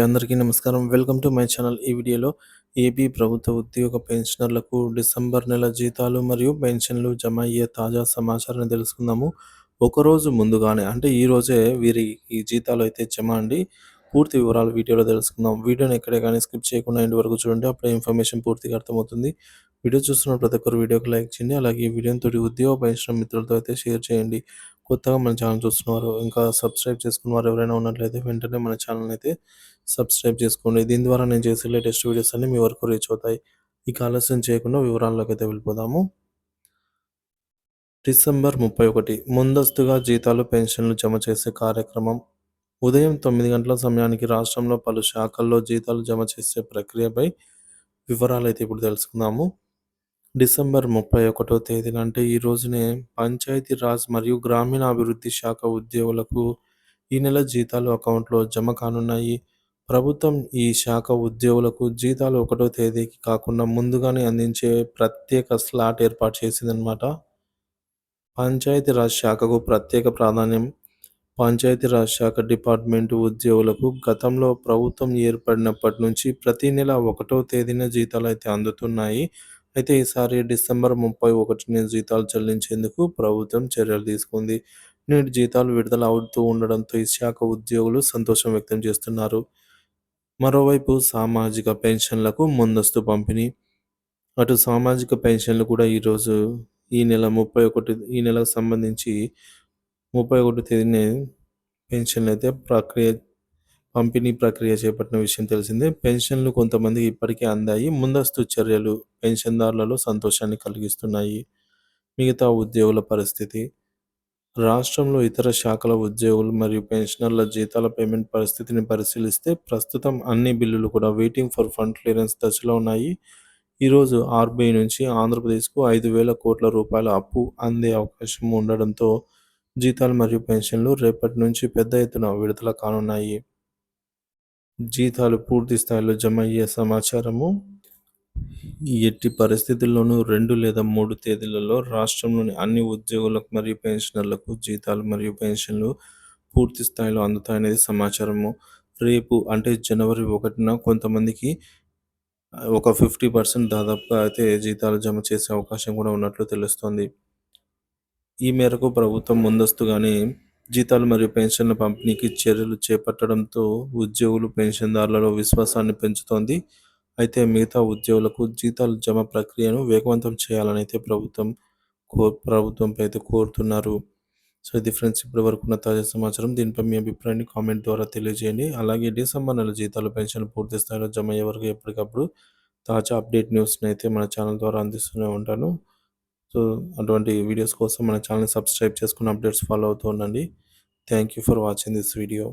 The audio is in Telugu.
అందరికీ నమస్కారం. Welcome to my channel. ఈ వీడియోలో ఏపీ ప్రభుత్వ ఉద్యోగ పెన్షనర్లకు డిసెంబర్ నెల జీతాలు మరియు పెన్షన్లు జమ అయ్యే తాజా సమాచారాన్ని తెలుసుకుందాము. ఒకరోజు ముందుగానే అంటే ఈ రోజే వీరి ఈ జీతాలు అయితే జమ అండి. పూర్తి వివరాలు వీడియోలో తెలుసుకుందాం. వీడియోని ఎక్కడే కానీ స్కిప్ చేయకుండా ఎండ్ వరకు చూడండి. అప్పుడే ఇన్ఫర్మేషన్ పూర్తిగా అర్థమవుతుంది. వీడియో చూస్తున్న ప్రతి ఒక్కరు వీడియోకి లైక్ చేయండి. అలాగే ఈ వీడియోని తోటి ఉద్యోగ పెన్షన్ మిత్రులతో అయితే షేర్ చేయండి. కొత్తగా మన ఛానల్ చూస్తున్నారు ఇంకా సబ్స్క్రైబ్ చేసుకున్న వారు ఎవరైనా ఉన్నట్లయితే వెంటనే మన ఛానల్ అయితే సబ్స్క్రైబ్ చేసుకోండి. దీని ద్వారా నేను చేసే లేటెస్ట్ వీడియోస్ అన్నీ మీ వరకు రీచ్ అవుతాయి. ఇక ఆలస్యం చేయకుండా వివరాల్లోకి అయితే వెళ్ళిపోదాము. డిసెంబర్ 31 ముందస్తుగా జీతాలు పెన్షన్లు జమ చేసే కార్యక్రమం. ఉదయం 9 గంటల సమయానికి రాష్ట్రంలో పలు శాఖల్లో జీతాలు జమ చేసే ప్రక్రియపై వివరాలైతే ఇప్పుడు తెలుసుకుందాము. డిసెంబర్ 31వ తేదీన అంటే ఈ రోజునే పంచాయతీ రాజ్ మరియు గ్రామీణాభివృద్ధి శాఖ ఉద్యోగులకు ఈ నెల జీతాలు అకౌంట్లో జమ కానున్నాయి. ప్రభుత్వం ఈ శాఖ ఉద్యోగులకు జీతాలు 1వ తేదీకి కాకుండా ముందుగానే అందించే ప్రత్యేక స్లాట్ ఏర్పాటు చేసిందనమాట. పంచాయతీరాజ్ శాఖకు ప్రత్యేక ప్రాధాన్యం. పంచాయతీరాజ్ శాఖ డిపార్ట్మెంటు ఉద్యోగులకు గతంలో ప్రభుత్వం ఏర్పడినప్పటి నుంచి ప్రతి నెల 1వ తేదీన జీతాలు అయితే అందుతున్నాయి. అయితే ఈసారి డిసెంబర్ 31న జీతాలు చెల్లించేందుకు ప్రభుత్వం చర్యలు తీసుకుంది. నేటి జీతాలు విడుదల అవుతూ ఉండడంతో ఈ శాఖ ఉద్యోగులు సంతోషం వ్యక్తం చేస్తున్నారు. మరోవైపు సామాజిక పెన్షన్లకు ముందస్తు పంపిణీ. అటు సామాజిక పెన్షన్లు కూడా ఈరోజు ఈ నెలకు సంబంధించి 31 తేదీనే పెన్షన్లు అయితే పంపిణీ ప్రక్రియ చేపట్టిన విషయం తెలిసిందే. పెన్షన్లు కొంతమందికి ఇప్పటికే అందాయి. ముందస్తు చర్యలు పెన్షన్దారులలో సంతోషాన్ని కలిగిస్తున్నాయి. మిగతా ఉద్యోగుల పరిస్థితి. రాష్ట్రంలో ఇతర శాఖల ఉద్యోగులు మరియు పెన్షనర్ల జీతాల పేమెంట్ పరిస్థితిని పరిశీలిస్తే ప్రస్తుతం అన్ని బిల్లులు కూడా వెయిటింగ్ ఫర్ ఫండ్ క్లియరెన్స్ దశలో ఉన్నాయి. ఈరోజు ఆర్బీఐ నుంచి ఆంధ్రప్రదేశ్కు 5,000 కోట్ల రూపాయల అప్పు అందే అవకాశం ఉండడంతో జీతాలు మరియు పెన్షన్లు రేపటి నుంచి పెద్ద ఎత్తున విడుదల కానున్నాయి. జీతాలు పూర్తి స్థాయిలో జమ అయ్యే సమాచారము. ఎట్టి పరిస్థితుల్లోనూ 2 లేదా 3 తేదీలలో రాష్ట్రంలోని అన్ని ఉద్యోగులకు మరియు పెన్షనర్లకు జీతాలు మరియు పెన్షన్లు పూర్తి స్థాయిలో అందుతాయనేది సమాచారము. రేపు అంటే జనవరి 1న కొంతమందికి ఒక 50% దాదాపుగా అయితే జీతాలు జమ చేసే అవకాశం కూడా ఉన్నట్లు తెలుస్తోంది. ఈ మేరకు ప్రభుత్వం ముందస్తుగానే జీతాలు మరియు పెన్షన్ల పంపిణీకి చర్యలు చేపట్టడంతో ఉద్యోగులు పెన్షన్దారులలో విశ్వాసాన్ని పెంచుతోంది. అయితే మిగతా ఉద్యోగులకు జీతాలు జమ ప్రక్రియను వేగవంతం చేయాలని అయితే ప్రభుత్వంపై అయితే కోరుతున్నారు. సో ఇది ఫ్రెండ్స్ ఇప్పటి వరకు ఉన్న తాజా సమాచారం. దీనిపై మీ అభిప్రాయాన్ని కామెంట్ ద్వారా తెలియజేయండి. అలాగే డిసెంబర్ నెల జీతాలు పెన్షన్ పూర్తి స్థాయిలో జమ అయ్యే వరకు ఎప్పటికప్పుడు తాజా అప్డేట్ న్యూస్ని అయితే మన ఛానల్ ద్వారా అందిస్తూనే ఉంటాను. సో అటువంటి వీడియోస్ కోసం మన ఛానల్ని సబ్స్క్రైబ్ చేసుకుని అప్డేట్స్ ఫాలో అవుతూ ఉండండి. Thank you for watching this video.